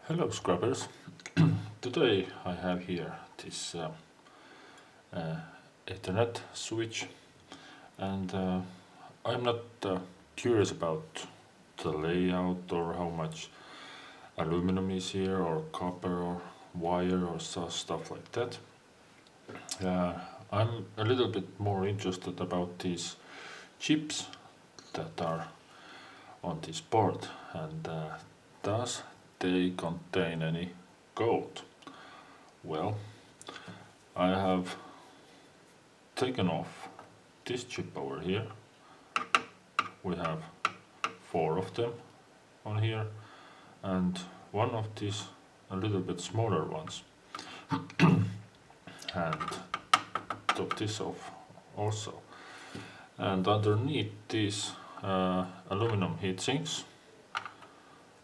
Hello scrubbers. Today I have here this Ethernet switch, and I'm not curious about the layout or how much aluminum is here or copper or wire or stuff like that. I'm a little bit more interested about these chips that are on this board, and does they contain any gold? Well, I have taken off this chip over here. We have 4 of them on here, and one of these a little bit smaller ones. And took this off also. And underneath these aluminum heat sinks,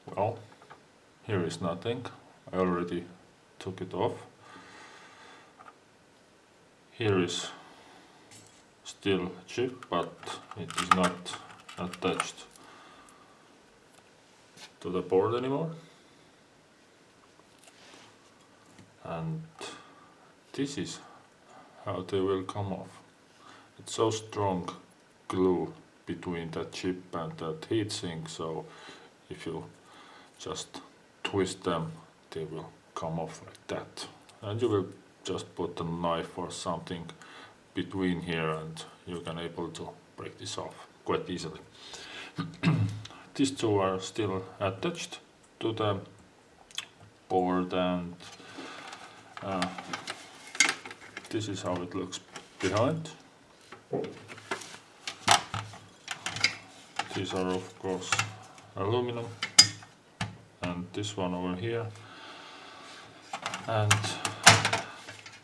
well, here is nothing. I already took it off. Here is still chip, but it is not attached to the board anymore. And this is how they will come off. It's so strong glue between that chip and that heatsink, so if you just twist them, they will come off like that. And you will just put a knife or something between here and you can able to break this off quite easily. These two are still attached to the board, and this is how it looks behind. These are of course aluminum, and this one over here. And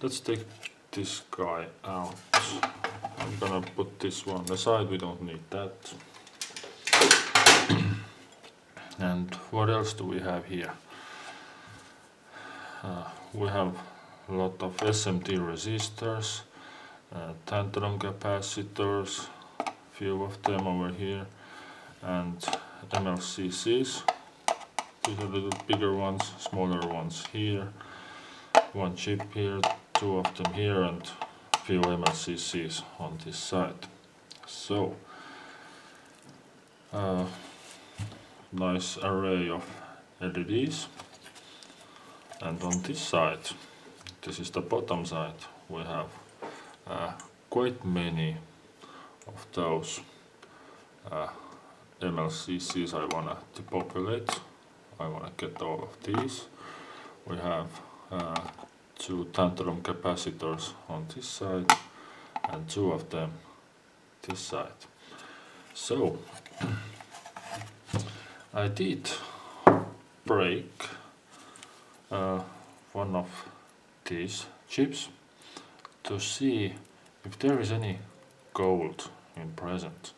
let's take this guy out. I'm gonna put this one aside, we don't need that. And what else do we have here? We have a lot of SMT resistors, tantalum capacitors, few of them over here, and MLCCs. These are little bigger ones, smaller ones here, one chip here, 2 of them here, and few MLCCs on this side. So nice array of LEDs. And on this side, this is the bottom side, we have quite many of those MLCCs I wanna depopulate. I wanna get all of these. We have 2 tantalum capacitors on this side and 2 of them this side. So I did break one of these chips to see if there is any gold in present,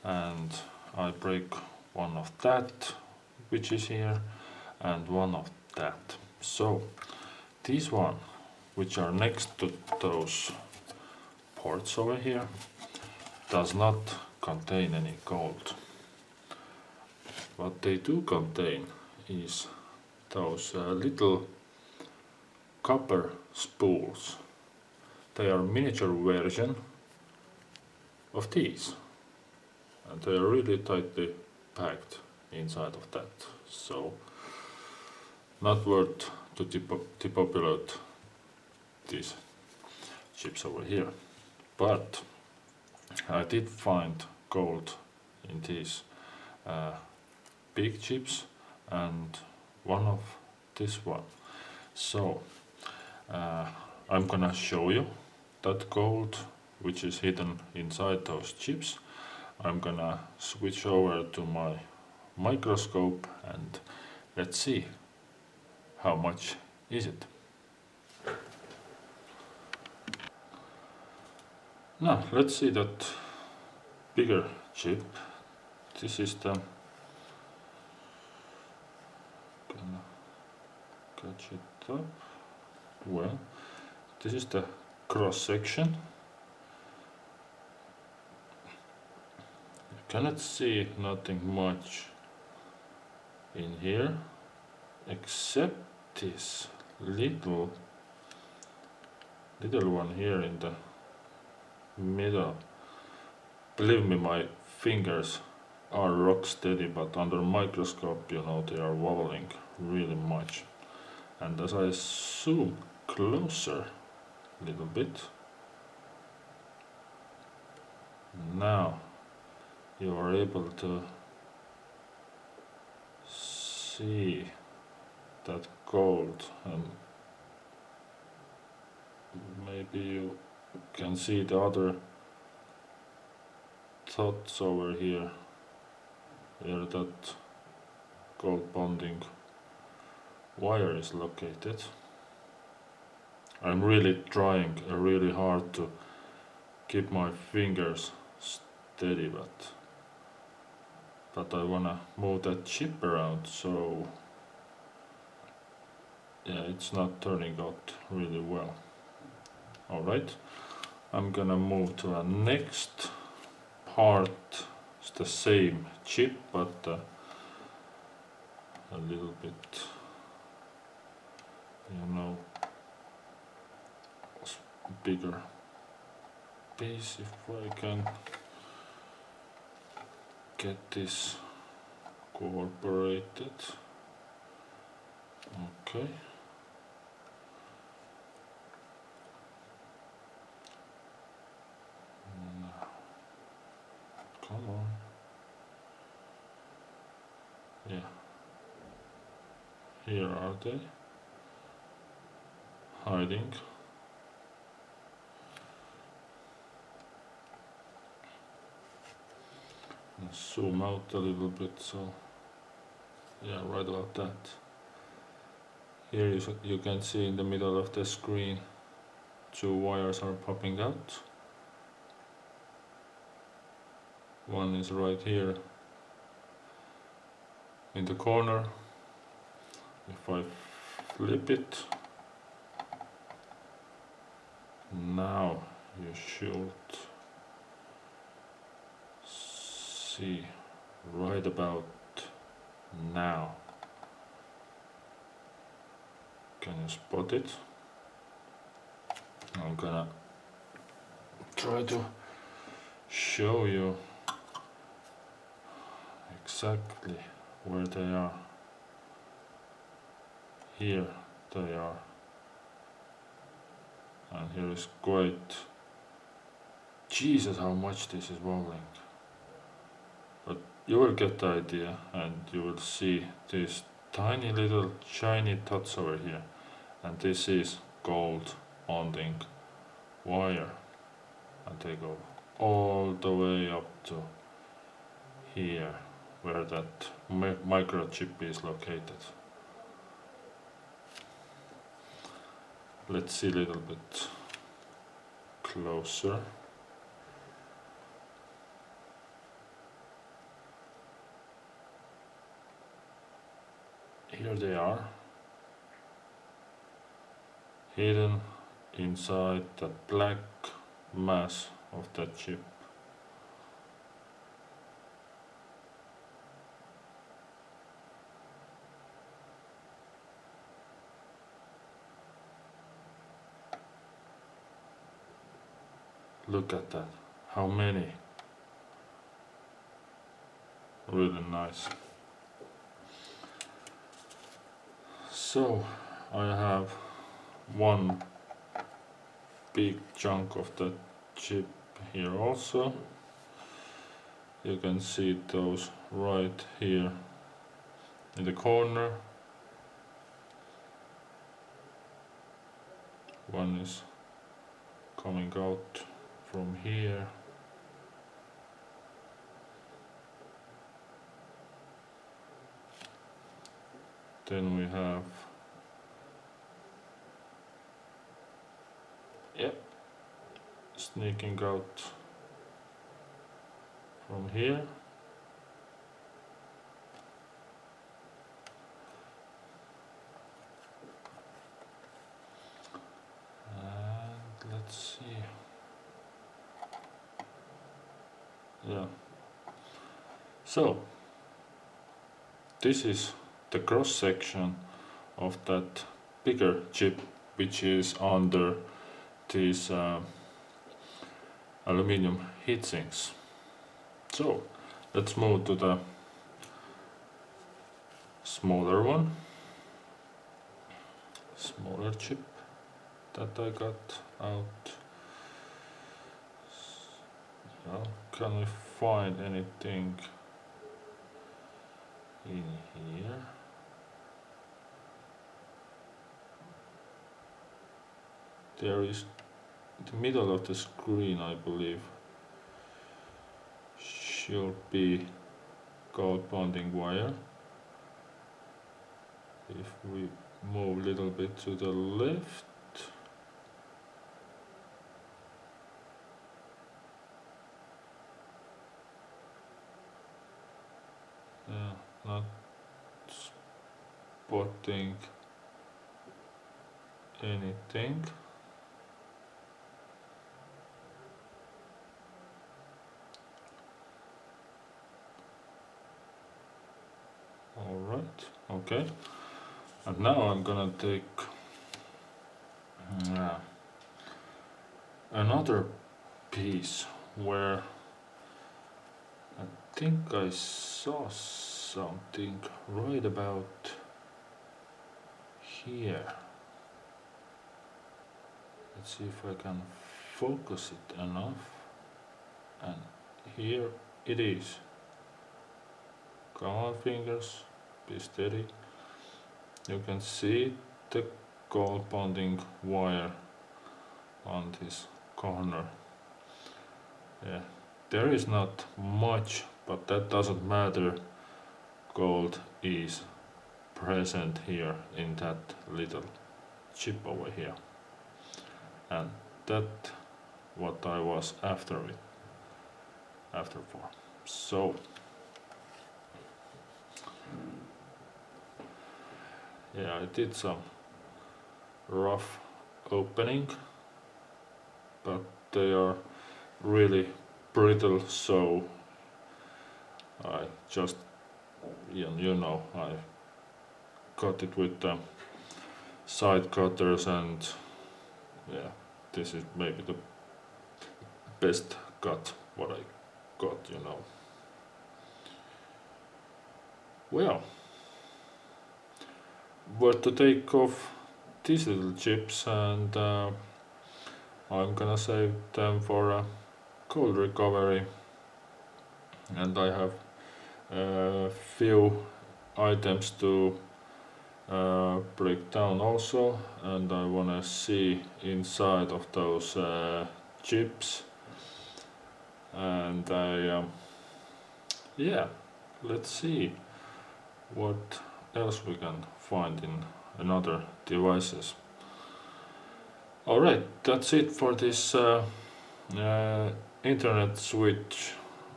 and I break one of that which is here and one of that. So these one which are next to those ports over here does not contain any gold. What they do contain is those little copper spools. They are miniature version of these, and they are really tightly packed inside of that. So not worth to depopulate these chips over here. But I did find gold in these big chips and one of this one. So I'm gonna show you that gold which is hidden inside those chips. I'm gonna switch over to my microscope and let's see how much is it. Now let's see that bigger chip. This is the, gonna catch it up. Well, this is the cross section. You cannot see nothing much in here. except this little one here in the middle. Believe me, my fingers are rock steady, but under microscope, you know, they are wobbling really much. And as I zoom closer a little bit, now you are able to see that gold, and maybe you can see the other dots over here where that gold bonding wire is located. I'm really trying really hard to keep my fingers steady, but I wanna move that chip around, so yeah, it's not turning out really well. Alright, I'm gonna move to a next part. It's the same chip, but a little bit, you know, bigger piece, if I can get this cooperated. Okay. Now, come on. Yeah. Here are they, hiding. And zoom out a little bit, so yeah, right about that. Here you can see in the middle of the screen 2 wires are popping out. One is right here in the corner. If I flip it, now you should see right about now. Can you spot it? I'm gonna try to show you exactly where they are. Here they are, and here is quite, Jesus, how much this is wobbling. But you will get the idea, and you will see these tiny little shiny dots over here, and this is gold bonding wire, and they go all the way up to here where that microchip is located. Let's see a little bit closer. Here they are, hidden inside that black mass of that chip. Look at that, how many. Really nice. So I have one big chunk of that chip here also. You can see those right here in the corner. One is coming out from here. Then we have, sneaking out from here. And let's see. Yeah. So this is the cross section of that bigger chip which is under these aluminium heatsinks. So let's move to the smaller one, smaller chip that I got out. Well, can we find anything in here? There is in the middle of the screen, I believe, should be gold bonding wire. If we move a little bit to the left, not spotting anything. Alright, okay. And now I'm gonna take another piece where I think I saw something right about here. Let's see if I can focus it enough. And here it is. Come on, fingers, be steady. You can see the gold bonding wire on this corner. Yeah, there is not much, but that doesn't matter. Gold is present here in that little chip over here, and that what I was after for. So yeah, I did some rough opening, but they are really brittle, so I just, you know, I cut it with the side cutters, and yeah, this is maybe the best cut what I got, you know. Well, where to take off these little chips, and I'm gonna save them for a cold recovery, and I have a few items to break down also, and I wanna see inside of those chips, and yeah, let's see what else we can find in another devices. Alright, that's it for this internet switch.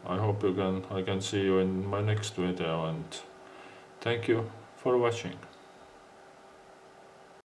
I hope I can see you in my next video, and thank you for watching.